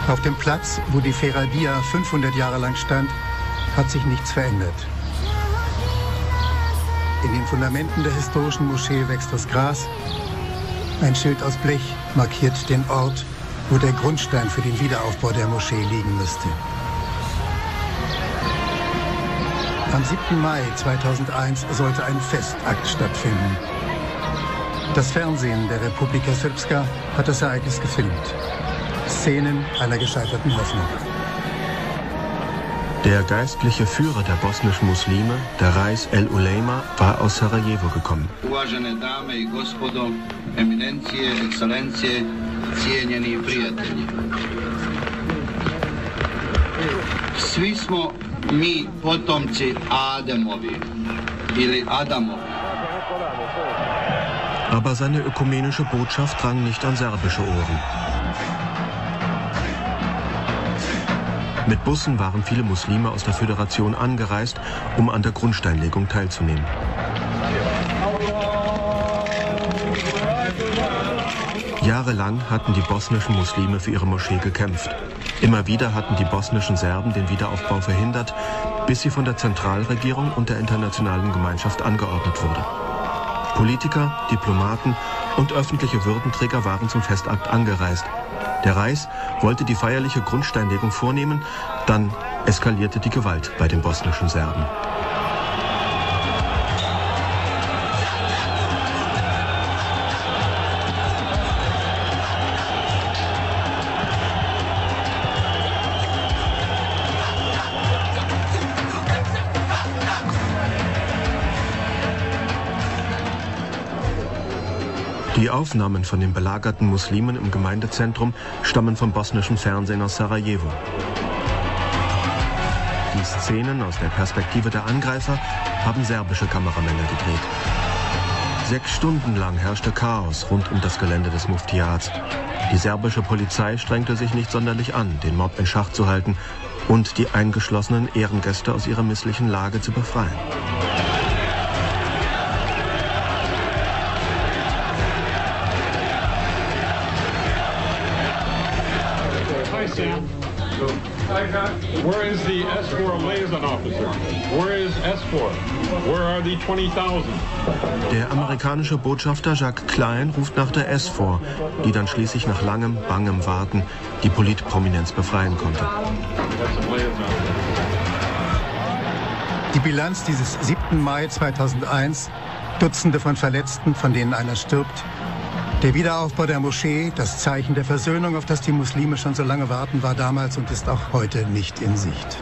Auf dem Platz, wo die Feradia 500 Jahre lang stand, hat sich nichts verändert. In den Fundamenten der historischen Moschee wächst das Gras. Ein Schild aus Blech markiert den Ort, wo der Grundstein für den Wiederaufbau der Moschee liegen müsste. Am 7. Mai 2001 sollte ein Festakt stattfinden. Das Fernsehen der Republika Srpska hat das Ereignis gefilmt. Szenen einer gescheiterten Hoffnung. Der geistliche Führer der bosnischen Muslime, der Reis El Ulema, war aus Sarajevo gekommen. Uvažene dame i gospodo, eminencije, ekscelencije, cijenjeni prijatelji. Svi smo mi potomci Ademovi ili Adamovi. Aber seine ökumenische Botschaft drang nicht an serbische Ohren. Mit Bussen waren viele Muslime aus der Föderation angereist, um an der Grundsteinlegung teilzunehmen. Jahrelang hatten die bosnischen Muslime für ihre Moschee gekämpft. Immer wieder hatten die bosnischen Serben den Wiederaufbau verhindert, bis sie von der Zentralregierung und der internationalen Gemeinschaft angeordnet wurde. Politiker, Diplomaten und öffentliche Würdenträger waren zum Festakt angereist. Der Reis wollte die feierliche Grundsteinlegung vornehmen, dann eskalierte die Gewalt bei den bosnischen Serben. Die Aufnahmen von den belagerten Muslimen im Gemeindezentrum stammen vom bosnischen Fernsehen aus Sarajevo. Die Szenen aus der Perspektive der Angreifer haben serbische Kameramänner gedreht. 6 Stunden lang herrschte Chaos rund um das Gelände des Muftiats. Die serbische Polizei strengte sich nicht sonderlich an, den Mob in Schach zu halten und die eingeschlossenen Ehrengäste aus ihrer misslichen Lage zu befreien. Where is the S4 liaison officer? Where is S4? Where are the 20,000? Der amerikanische Botschafter Jacques Klein ruft nach der S4, die dann schließlich nach langem, bangem Warten die Politprominenz befreien konnte. Die Bilanz dieses 7. Mai 2001, Dutzende von Verletzten, von denen einer stirbt. Der Wiederaufbau der Moschee, das Zeichen der Versöhnung, auf das die Muslime schon so lange warten, war damals und ist auch heute nicht in Sicht.